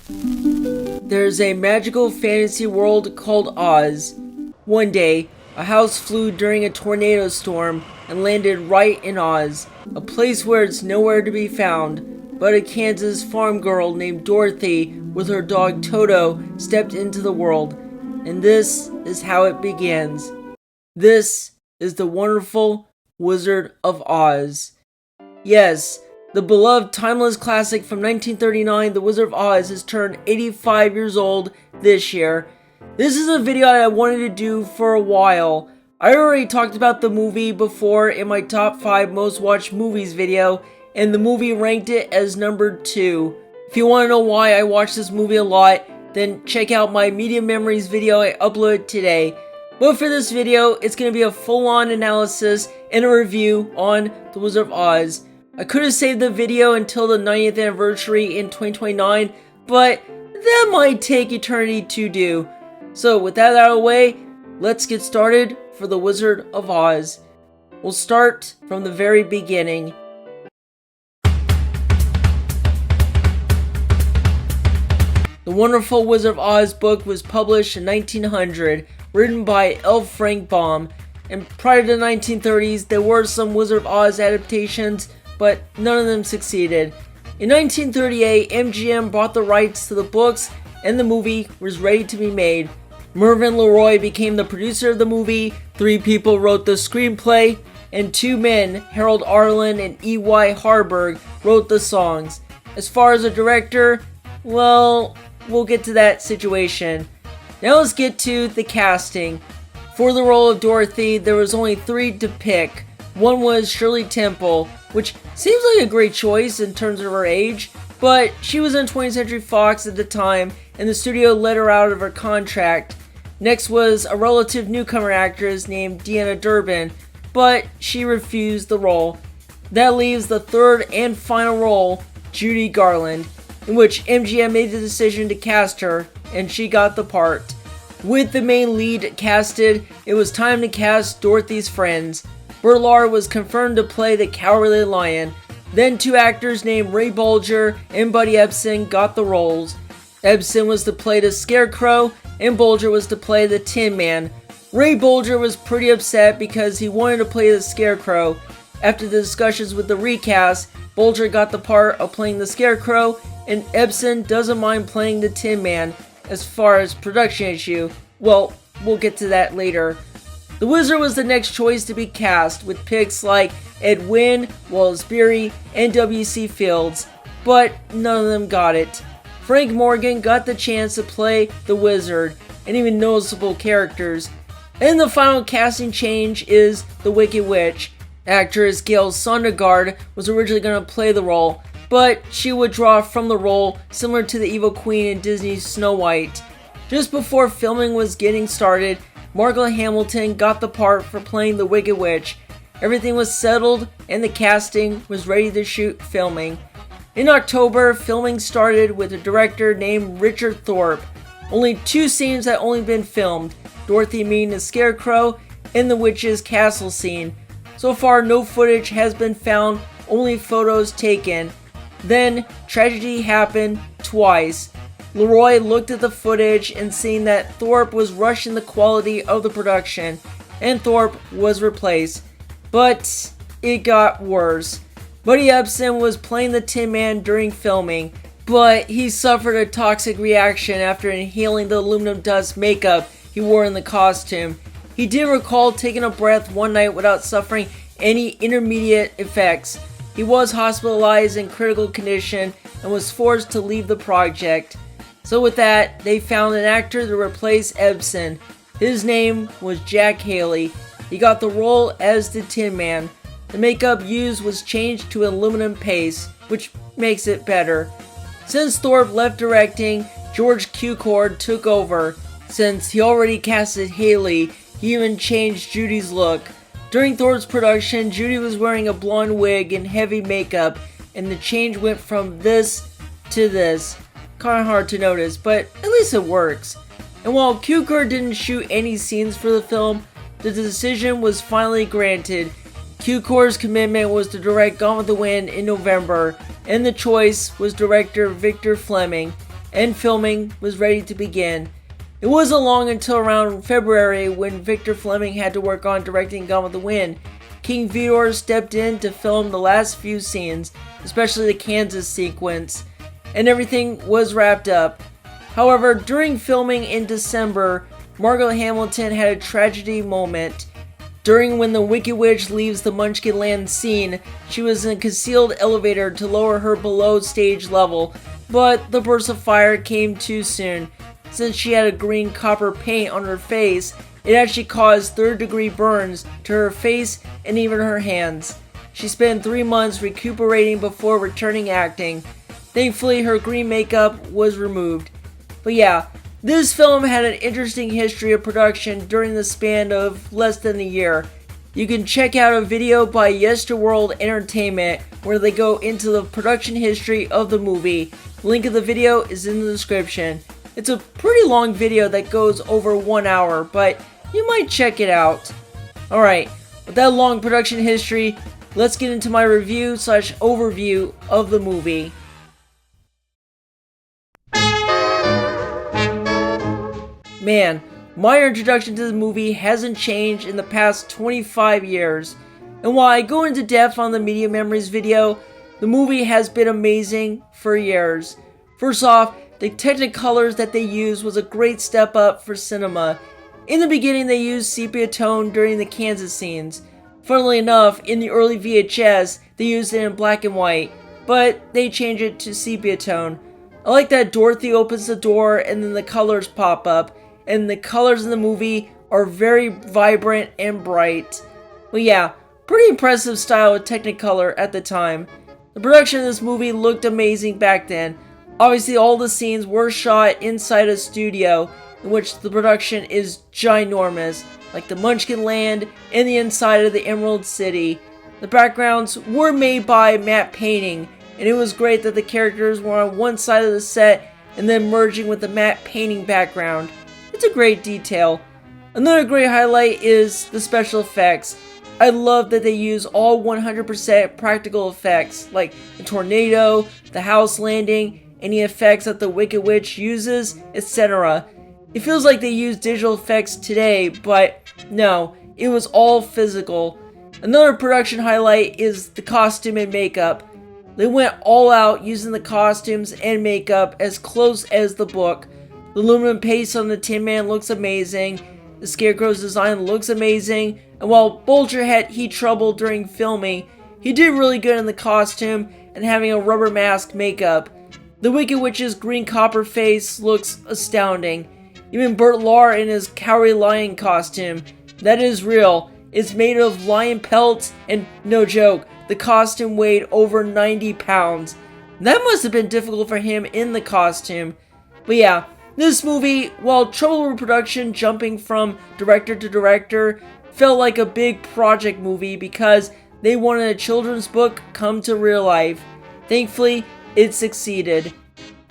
There's a magical fantasy world called Oz. One day, a house flew during a tornado storm and landed right in Oz, a place where it's nowhere to be found, but a Kansas farm girl named Dorothy with her dog Toto stepped into the world, and this is how it begins. This is the wonderful Wizard of Oz. Yes, the beloved timeless classic from 1939, The Wizard of Oz, has turned 85 years old this year. This is a video I wanted to do for a while. I already talked about the movie before in my top 5 most watched movies video, and the movie ranked it as number 2. If you want to know why I watched this movie a lot, then check out my Media Memories video I uploaded today. But for this video, it's going to be a full-on analysis and a review on The Wizard of Oz. I could have saved the video until the 90th anniversary in 2029, but that might take eternity to do. So with that out of the way, let's get started for The Wizard of Oz. We'll start from the very beginning. The Wonderful Wizard of Oz book was published in 1900, written by L. Frank Baum, and prior to the 1930s there were some Wizard of Oz adaptations, but none of them succeeded. In 1938, MGM bought the rights to the books and the movie was ready to be made. Mervyn LeRoy became the producer of the movie, 3 people wrote the screenplay, and 2 men, Harold Arlen and E.Y. Harburg, wrote the songs. As far as a director, well, we'll get to that situation. Now let's get to the casting. For the role of Dorothy, there was only 3 to pick. One was Shirley Temple, which seems like a great choice in terms of her age, but she was in 20th Century Fox at the time, and the studio let her out of her contract. Next was a relative newcomer actress named Deanna Durbin, but she refused the role. That leaves the third and final role, Judy Garland, in which MGM made the decision to cast her, and she got the part. With the main lead casted, it was time to cast Dorothy's friends. Burt Lahr was confirmed to play the Cowardly Lion. Then 2 actors named Ray Bolger and Buddy Ebsen got the roles. Ebsen was to play the Scarecrow, and Bolger was to play the Tin Man. Ray Bolger was pretty upset because he wanted to play the Scarecrow. After the discussions with the recast, Bolger got the part of playing the Scarecrow, and Ebsen doesn't mind playing the Tin Man. As far as production issue, well, we'll get to that later. The Wizard was the next choice to be cast, with picks like Ed Wynn, Wallace Beery, and W.C. Fields, but none of them got it. Frank Morgan got the chance to play the Wizard, and even noticeable characters. And the final casting change is the Wicked Witch. Actress Gail Sondergaard was originally going to play the role, but she would draw from the role similar to the evil queen in Disney's Snow White. Just before filming was getting started, Margaret Hamilton got the part for playing the Wicked Witch. Everything was settled and the casting was ready to shoot filming. In October, filming started with a director named Richard Thorpe. Only 2 scenes had only been filmed, Dorothy meeting the Scarecrow and the witch's castle scene. So far no footage has been found, only photos taken. Then tragedy happened twice. LeRoy looked at the footage and seen that Thorpe was rushing the quality of the production, and Thorpe was replaced. But it got worse. Buddy Ebsen was playing the Tin Man during filming, but he suffered a toxic reaction after inhaling the aluminum dust makeup he wore in the costume. He did recall taking a breath one night without suffering any intermediate effects. He was hospitalized in critical condition and was forced to leave the project. So with that, they found an actor to replace Ebsen. His name was Jack Haley. He got the role as the Tin Man. The makeup used was changed to aluminum paste, which makes it better. Since Thorpe left directing, George Cukor took over. Since he already casted Haley, he even changed Judy's look. During Thorpe's production, Judy was wearing a blonde wig and heavy makeup, and the change went from this to this. Kinda hard to notice, but at least it works. And while Cukor didn't shoot any scenes for the film, the decision was finally granted. Cukor's commitment was to direct Gone with the Wind in November, and the choice was director Victor Fleming. and filming was ready to begin. It wasn't long until around February when Victor Fleming had to work on directing Gone with the Wind. King Vidor stepped in to film the last few scenes, especially the Kansas sequence, and everything was wrapped up. However, during filming in December, Margaret Hamilton had a tragedy moment. During when the Wicked Witch leaves the Munchkin Land scene, she was in a concealed elevator to lower her below stage level, but the burst of fire came too soon. Since she had a green copper paint on her face, it actually caused third-degree burns to her face and even her hands. She spent 3 months recuperating before returning acting. Thankfully, her green makeup was removed. But yeah, this film had an interesting history of production during the span of less than a year. You can check out a video by Yesterworld Entertainment where they go into the production history of the movie. Link of the video is in the description. It's a pretty long video that goes over 1 hour, but you might check it out. Alright, with that long production history, let's get into my review / overview of the movie. Man, my introduction to the movie hasn't changed in the past 25 years. And while I go into depth on the Media Memories video, the movie has been amazing for years. First off, the Technicolors that they used was a great step up for cinema. In the beginning, they used sepia tone during the Kansas scenes. Funnily enough, in the early VHS, they used it in black and white, but they changed it to sepia tone. I like that Dorothy opens the door and then the colors pop up, and the colors in the movie are very vibrant and bright. But yeah, pretty impressive style of Technicolor at the time. The production of this movie looked amazing back then. Obviously, all the scenes were shot inside a studio, in which the production is ginormous, like the Munchkin Land and the inside of the Emerald City. The backgrounds were made by matte painting, and it was great that the characters were on one side of the set and then merging with the matte painting background. It's a great detail. Another great highlight is the special effects. I love that they use all 100% practical effects, like the tornado, the house landing, any effects that the Wicked Witch uses, etc. It feels like they use digital effects today, but no, it was all physical. Another production highlight is the costume and makeup. They went all out using the costumes and makeup as close as the book. The aluminum paste on the Tin Man looks amazing, the Scarecrow's design looks amazing, and while Bulger had heat trouble during filming, he did really good in the costume and having a rubber mask makeup. The Wicked Witch's green copper face looks astounding. Even Bert Lahr in his Cowardly Lion costume, that is real. It's made of lion pelts, and no joke, the costume weighed over 90 pounds. That must have been difficult for him in the costume. But yeah, this movie, while trouble with production jumping from director to director, felt like a big project movie because they wanted a children's book come to real life. Thankfully, it succeeded.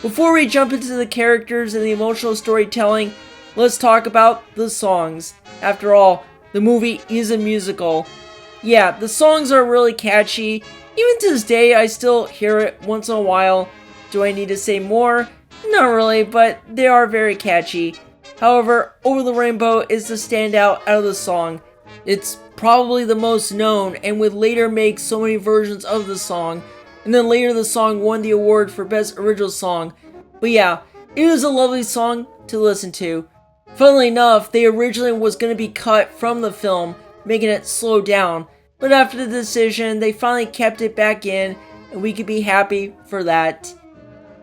Before we jump into the characters and the emotional storytelling, let's talk about the songs. After all, the movie is a musical. Yeah, the songs are really catchy. Even to this day, I still hear it once in a while. Do I need to say more? Not really, but they are very catchy. However, Over the Rainbow is the standout out of the song. It's probably the most known and would later make so many versions of the song. And then later the song won the award for Best Original Song. But yeah, it is a lovely song to listen to. Funnily enough, they originally was going to be cut from the film, making it slow down. But after the decision, they finally kept it back in, and we could be happy for that.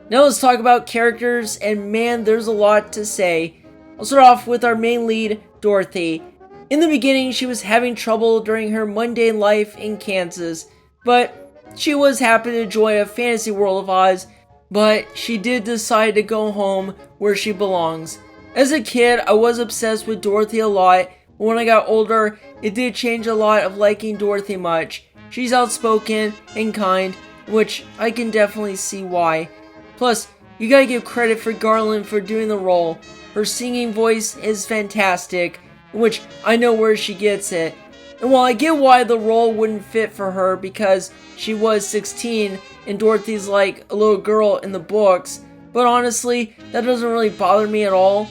Now let's talk about characters, and man, there's a lot to say. I'll start off with our main lead, Dorothy. In the beginning, she was having trouble during her mundane life in Kansas, but she was happy to join a fantasy world of Oz, but she did decide to go home where she belongs. As a kid, I was obsessed with Dorothy a lot, but when I got older, it did change a lot of liking Dorothy much. She's outspoken and kind, which I can definitely see why. Plus, you gotta give credit for Garland for doing the role. Her singing voice is fantastic, which I know where she gets it. And while I get why the role wouldn't fit for her because she was 16 and Dorothy's like a little girl in the books, but honestly, that doesn't really bother me at all.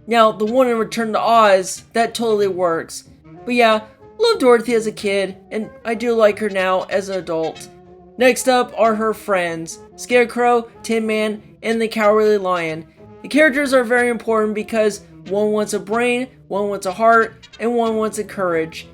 Now, the one in Return to Oz, that totally works. But yeah, love Dorothy as a kid, and I do like her now as an adult. Next up are her friends, Scarecrow, Tin Man, and the Cowardly Lion. The characters are very important because one wants a brain, one wants a heart, and one wants a courage.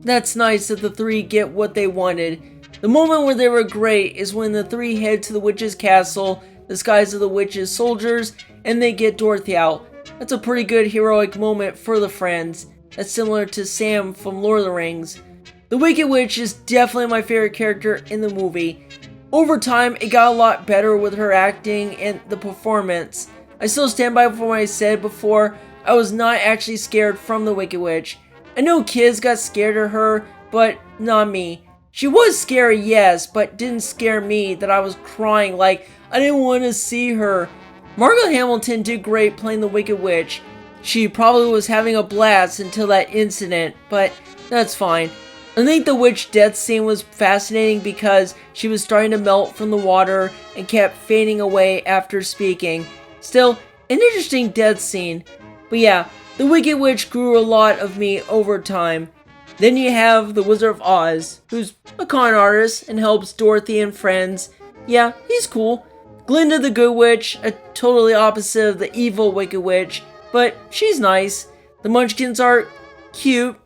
That's nice that the three get what they wanted. The moment where they were great is when the three head to the witch's castle, disguised as the witch's soldiers, and they get Dorothy out. That's a pretty good heroic moment for the friends. That's similar to Sam from Lord of the Rings. The Wicked Witch is definitely my favorite character in the movie. Over time, it got a lot better with her acting and the performance. I still stand by what I said before. I was not actually scared from the Wicked Witch. I know kids got scared of her, but not me. She was scary, yes, but didn't scare me that I was crying like I didn't want to see her. Margaret Hamilton did great playing the Wicked Witch. She probably was having a blast until that incident, but that's fine. I think the witch death scene was fascinating because she was starting to melt from the water and kept fading away after speaking. Still, an interesting death scene. But yeah, the Wicked Witch grew a lot of me over time. Then you have the Wizard of Oz, who's a con artist and helps Dorothy and friends. Yeah, he's cool. Glinda the Good Witch, a totally opposite of the evil Wicked Witch, but she's nice. The Munchkins are cute.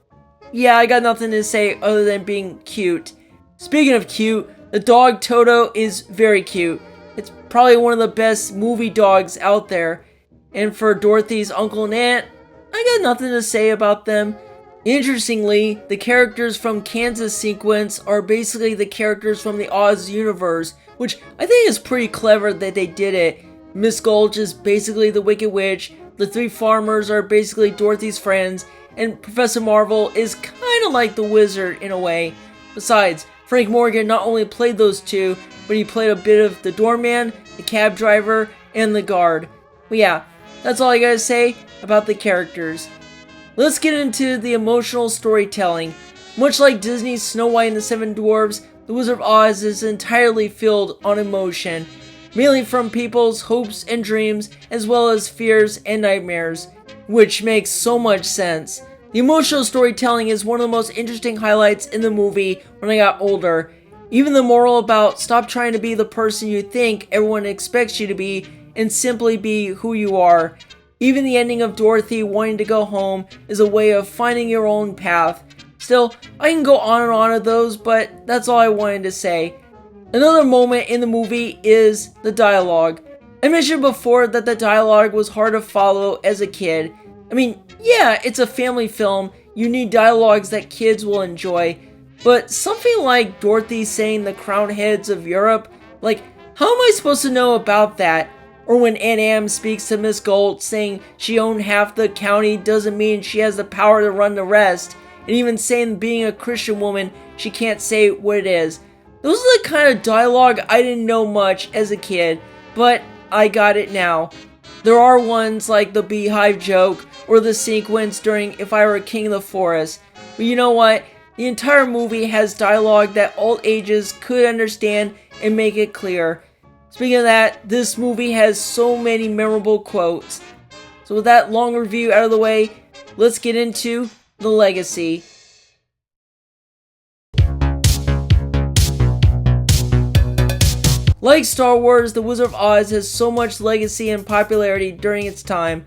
Yeah, I got nothing to say other than being cute. Speaking of cute, the dog Toto is very cute. It's probably one of the best movie dogs out there. And for Dorothy's uncle and aunt, I got nothing to say about them. Interestingly, the characters from Kansas sequence are basically the characters from the Oz universe, which I think is pretty clever that they did it. Miss Gulch is basically the Wicked Witch, the three farmers are basically Dorothy's friends, and Professor Marvel is kinda like the wizard in a way. Besides, Frank Morgan not only played those two, but he played a bit of the doorman, the cab driver, and the guard. But yeah, that's all I gotta say about the characters. Let's get into the emotional storytelling. Much like Disney's Snow White and the Seven Dwarfs, The Wizard of Oz is entirely filled on emotion, mainly from people's hopes and dreams, as well as fears and nightmares, which makes so much sense. The emotional storytelling is one of the most interesting highlights in the movie when I got older. Even the moral about stop trying to be the person you think everyone expects you to be and simply be who you are. Even the ending of Dorothy wanting to go home is a way of finding your own path. Still, I can go on and on of those, but that's all I wanted to say. Another moment in the movie is the dialogue. I mentioned before that the dialogue was hard to follow as a kid. I mean, yeah, it's a family film, you need dialogues that kids will enjoy, but something like Dorothy saying the crowned heads of Europe, like, how am I supposed to know about that? Or when Aunt Am speaks to Miss Gulch saying she owned half the county doesn't mean she has the power to run the rest. And even saying being a Christian woman, she can't say what it is. Those are the kind of dialogue I didn't know much as a kid, but I got it now. There are ones like the beehive joke or the sequence during If I Were King of the Forest. But you know what? The entire movie has dialogue that all ages could understand and make it clear. Speaking of that, this movie has so many memorable quotes. So with that long review out of the way, let's get into the legacy. Like Star Wars, The Wizard of Oz has so much legacy and popularity during its time.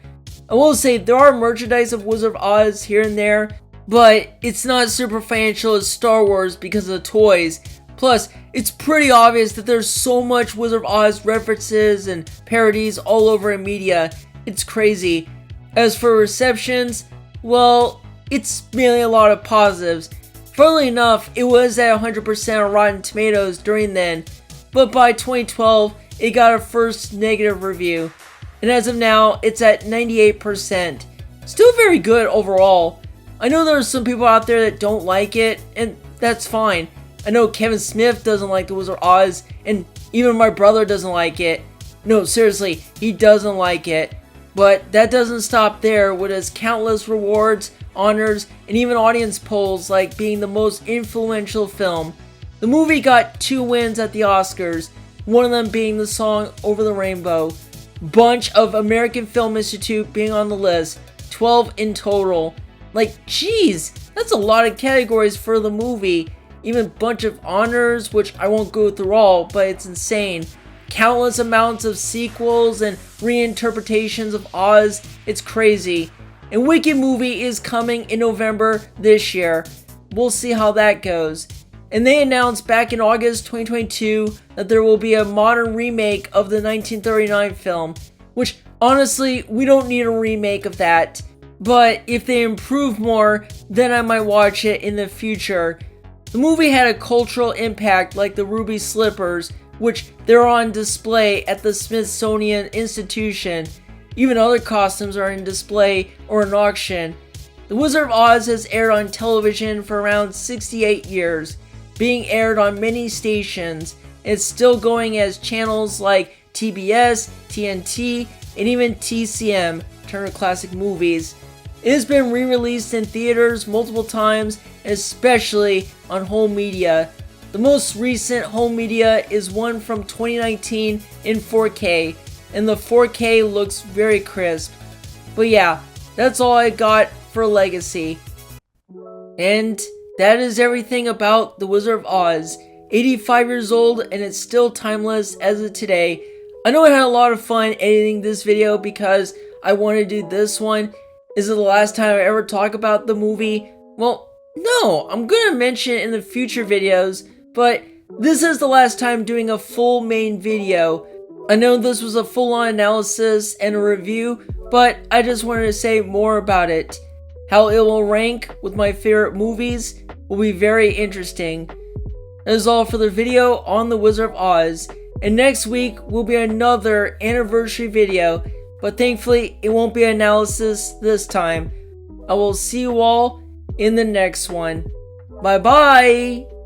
I will say there are merchandise of Wizard of Oz here and there, but it's not super financial as Star Wars because of the toys. Plus, it's pretty obvious that there's so much Wizard of Oz references and parodies all over in media. It's crazy. As for receptions, well, it's mainly a lot of positives. Funnily enough, it was at 100% on Rotten Tomatoes during then, but by 2012, it got a first negative review. And as of now, it's at 98%. Still very good overall. I know there are some people out there that don't like it, and that's fine. I know Kevin Smith doesn't like The Wizard of Oz, and even my brother doesn't like it. No, seriously, he doesn't like it. But that doesn't stop there with his countless rewards, honors, and even audience polls like being the most influential film. The movie got 2 wins at the Oscars, one of them being the song Over the Rainbow. bunch of American Film Institute being on the list, 12 in total. Like, geez, that's a lot of categories for the movie. Even a bunch of honors, which I won't go through all, but it's insane. Countless amounts of sequels and reinterpretations of Oz. It's crazy. And Wicked movie is coming in November this year. We'll see how that goes. And they announced back in August 2022 that there will be a modern remake of the 1939 film, which honestly, we don't need a remake of that. But if they improve more, then I might watch it in the future. The movie had a cultural impact like the ruby slippers, which they're on display at the Smithsonian Institution. Even other costumes are in display or in auction. The Wizard of Oz has aired on television for around 68 years, being aired on many stations. It's still going as channels like TBS, TNT, and even TCM, Turner Classic Movies. It has been re-released in theaters multiple times, especially on home media. The most recent home media is one from 2019 in 4K, and the 4K looks very crisp. But yeah, that's all I got for Legacy. And that is everything about The Wizard of Oz. 85 years old and it's still timeless as of today. I know I had a lot of fun editing this video because I want to do this one. Is it the last time I ever talk about the movie? Well, no, I'm gonna mention it in the future videos, but this is the last time doing a full main video. I know this was a full-on analysis and a review, but I just wanted to say more about it. How it will rank with my favorite movies will be very interesting. That is all for the video on The Wizard of Oz, and next week will be another anniversary video, but thankfully it won't be analysis this time. I will see you all in the next one. Bye bye!